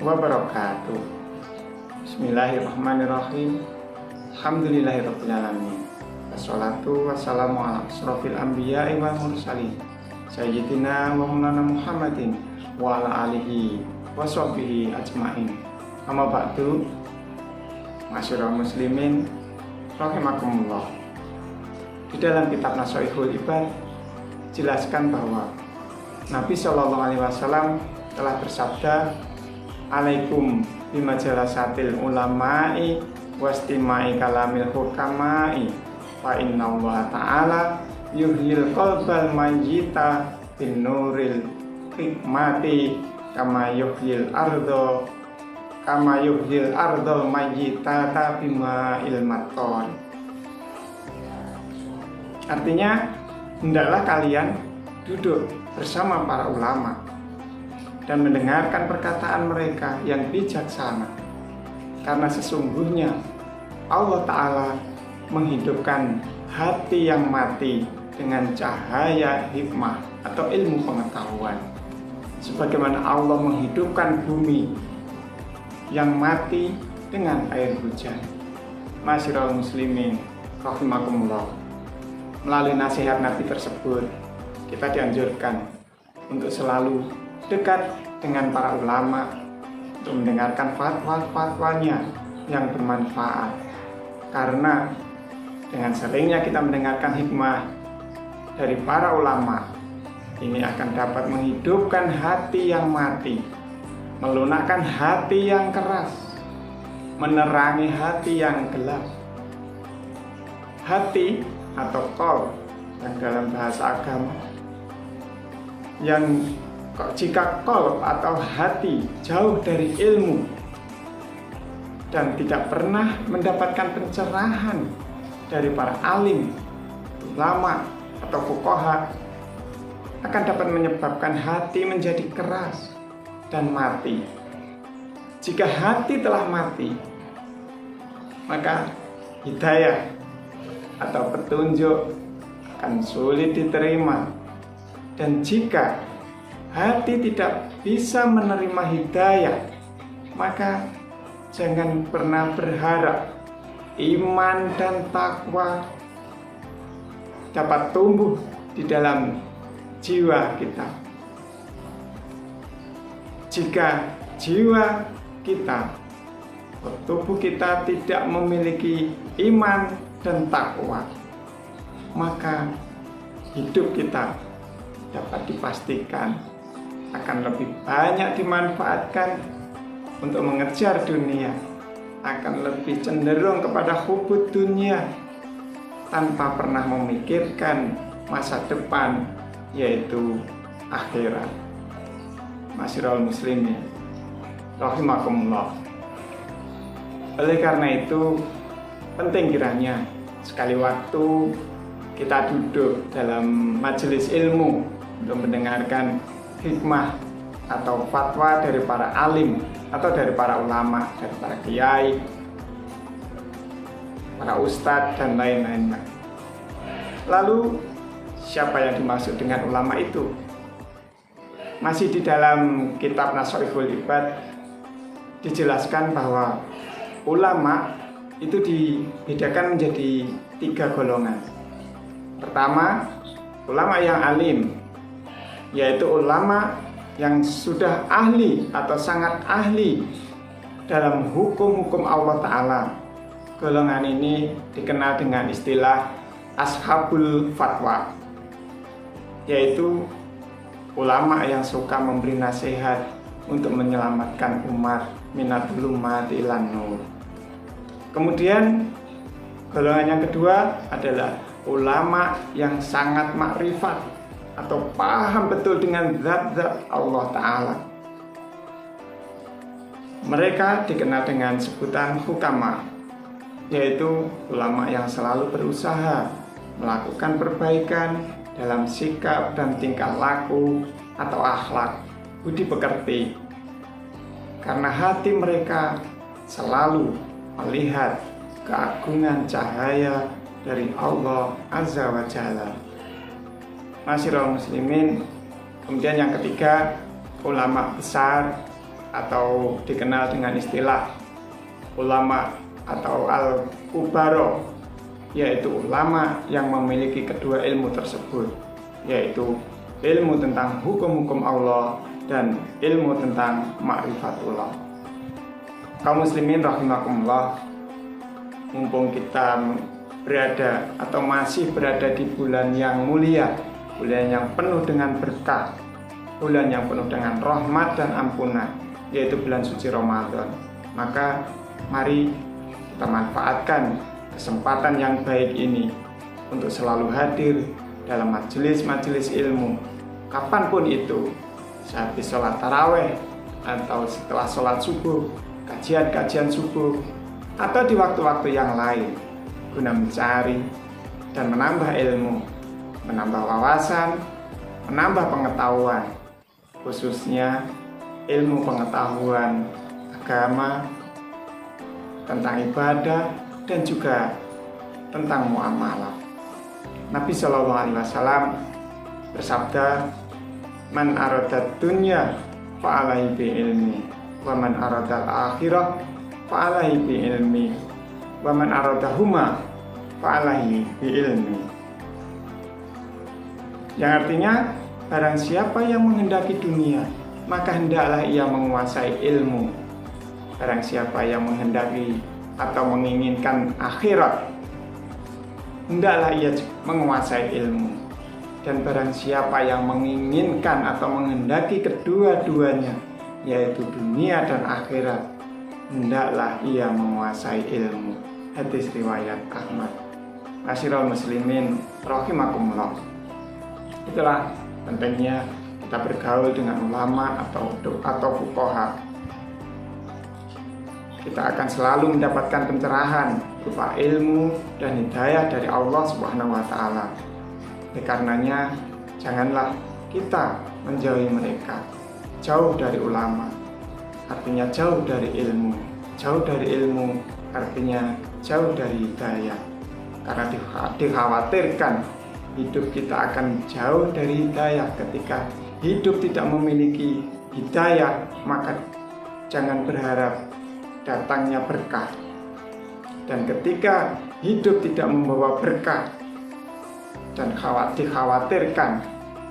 wabarakatuh. Bismillahirrahmanirrahim. Alhamdulillahirabbil alamin. Wassalatu wassalamu ala asrofil anbiya'i wal mursalin sayyidina wa maulana Muhammadin wa ala alihi wa sahbihi ajmain. Amma ba'du. Masyarul muslimin rahimakumullah. Di dalam kitab Nasha'ihul Ibad jelaskan bahwa Nabi Shallallahu Alaihi Wasallam telah bersabda, "Alaikum bimajalasatil ulama'i wastimai kalamil hukama'i fa inna Allah ta'ala yuhyil qalbal mayyita bin nuril hikmati kama yuhyil ardol mayyitata bima ilmaton." Artinya, hendaklah kalian duduk bersama para ulama dan mendengarkan perkataan mereka yang bijaksana, karena sesungguhnya Allah Ta'ala menghidupkan hati yang mati dengan cahaya hikmah atau ilmu pengetahuan, sebagaimana Allah menghidupkan bumi yang mati dengan air hujan. Masyarul muslimin rahimakumullah. Melalui nasihat Nabi tersebut, kita dianjurkan untuk selalu dekat dengan para ulama untuk mendengarkan fatwa-fatwanya yang bermanfaat. Karena dengan seringnya kita mendengarkan hikmah dari para ulama, ini akan dapat menghidupkan hati yang mati, melunakkan hati yang keras, menerangi hati yang gelap. Hati atau qalb yang dalam bahasa agama, yang jika qalb atau hati jauh dari ilmu dan tidak pernah mendapatkan pencerahan dari para alim, ulama atau fuqaha, akan dapat menyebabkan hati menjadi keras dan mati. Jika hati telah mati, maka hidayah atau petunjuk akan sulit diterima. Dan jika hati tidak bisa menerima hidayah, maka jangan pernah berharap iman dan takwa dapat tumbuh di dalam jiwa kita. Jika jiwa kita, tubuh kita tidak memiliki iman dan takwa, maka hidup kita dapat dipastikan akan lebih banyak dimanfaatkan untuk mengejar dunia, akan lebih cenderung kepada hubud dunia tanpa pernah memikirkan masa depan, yaitu akhirat. Masyarul muslimin rahimakumullah. Oleh karena itu, penting kiranya sekali waktu kita duduk dalam majelis ilmu untuk mendengarkan hikmah atau fatwa dari para alim atau dari para ulama, dari para kiai, para ustadz dan lain-lainnya. Lalu siapa yang dimaksud dengan ulama itu? Masih di dalam kitab Nasha'ihul Ibad dijelaskan bahwa ulama itu dibedakan menjadi 3 golongan. Pertama, ulama yang alim, yaitu ulama yang sudah ahli atau sangat ahli dalam hukum-hukum Allah Ta'ala. Golongan ini dikenal dengan istilah ashabul fatwa, yaitu ulama yang suka memberi nasihat untuk menyelamatkan umat minatul ummati ilan nur. Kemudian golongan yang kedua adalah ulama yang sangat makrifat atau paham betul dengan zat-zat Allah Ta'ala. Mereka dikenal dengan sebutan hukama, yaitu ulama yang selalu berusaha melakukan perbaikan dalam sikap dan tingkah laku atau akhlak, budi pekerti, karena hati mereka selalu melihat keagungan cahaya dari Allah Azza wa Jalla. Masyarul muslimin. Kemudian yang ketiga, ulama besar atau dikenal dengan istilah ulama atau al-kubaro, yaitu ulama yang memiliki kedua ilmu tersebut, yaitu ilmu tentang hukum-hukum Allah dan ilmu tentang ma'rifatullah. Kaum muslimin rahimakumullah, mumpung kita berada atau masih berada di bulan yang mulia, bulan yang penuh dengan berkah, bulan yang penuh dengan rahmat dan ampunan, yaitu bulan suci Ramadan, maka mari kita manfaatkan kesempatan yang baik ini untuk selalu hadir dalam majelis-majelis ilmu, kapanpun itu, sehabis sholat taraweh atau setelah sholat subuh, kajian-kajian subuh, atau di waktu-waktu yang lain, guna mencari dan menambah ilmu, menambah wawasan, menambah pengetahuan, khususnya ilmu pengetahuan agama, tentang ibadah, dan juga tentang muamalah. Nabi Shallallahu Alaihi Wasallam bersabda, "Man aradad dunya fa'alaihi bi ilmi, wa man aradal akhirah fa'alaihi bi ilmi, wa man aradahuma fa'alaihi bi ilmi." Yang artinya, barang siapa yang menghendaki dunia, maka hendaklah ia menguasai ilmu. Barang siapa yang menghendaki atau menginginkan akhirat, hendaklah ia menguasai ilmu. Dan barang siapa yang menginginkan atau menghendaki kedua-duanya, yaitu dunia dan akhirat, hendaklah ia menguasai ilmu. Hadis riwayat Ahmad. Masyiral muslimin rahimakumullah. Itulah pentingnya kita bergaul dengan ulama atau fuqaha. Kita akan selalu mendapatkan pencerahan berupa ilmu dan hidayah dari Allah Subhanahu wa Ta'ala. Oleh karenanya, janganlah kita menjauhi mereka. Jauh dari ulama artinya jauh dari ilmu. Jauh dari ilmu artinya jauh dari hidayah. Karena dikhawatirkan hidup kita akan jauh dari hidayah. Ketika hidup tidak memiliki hidayah, maka jangan berharap datangnya berkah. Dan ketika hidup tidak membawa berkah dan dikhawatirkan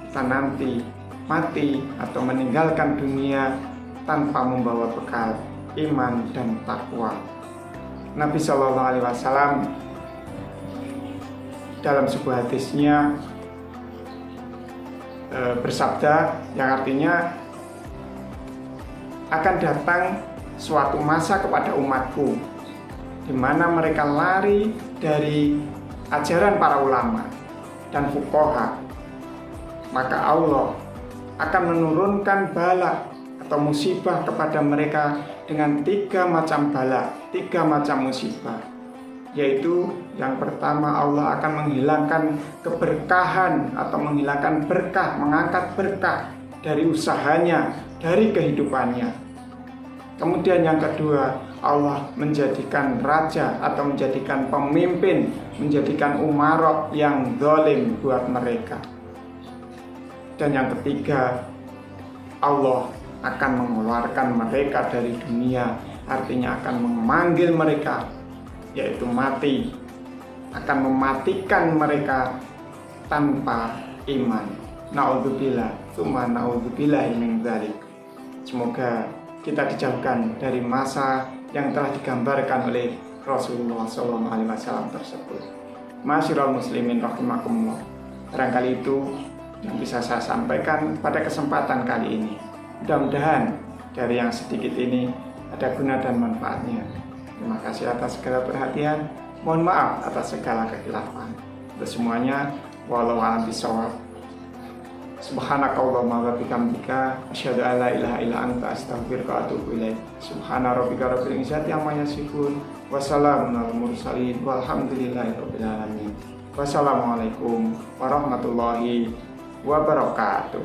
kita nanti mati atau meninggalkan dunia tanpa membawa bekal iman dan takwa. Nabi Shallallahu Alaihi Wasallam dalam sebuah hadisnya bersabda, yang artinya akan datang suatu masa kepada umatku di mana mereka lari dari ajaran para ulama dan fuqaha, maka Allah akan menurunkan bala atau musibah kepada mereka dengan 3 macam bala, 3 macam musibah. Yaitu yang pertama, Allah akan menghilangkan keberkahan atau menghilangkan berkah, mengangkat berkah dari usahanya, dari kehidupannya. Kemudian yang kedua, Allah menjadikan raja atau menjadikan pemimpin, menjadikan umarok yang zalim buat mereka. Dan yang ketiga, Allah akan mengeluarkan mereka dari dunia, artinya akan memanggil mereka, yaitu mati, akan mematikan mereka tanpa iman. Naudzubillah, tsumma naudzubillah min dzalik. Semoga kita dijauhkan dari masa yang telah digambarkan oleh Rasulullah SAW tersebut. Masyiral muslimin rahimakumullah. Barangkali itu yang bisa saya sampaikan pada kesempatan kali ini. Mudah-mudahan dari yang sedikit ini ada guna dan manfaatnya. Terima kasih atas segala perhatian. Mohon maaf atas segala kekhilafan. Untuk semuanya, wallahu a'lam bishawab. Subhanakallahumma wa bihamdika asyhadu an la ilaha illa anta astaghfiruka wa atubu ilaik. Subhana rabbika rabbil izzati amma yasifun wa salamun alal mursalin walhamdulillahi rabbil alamin. Wassalamualaikum warahmatullahi wabarakatuh.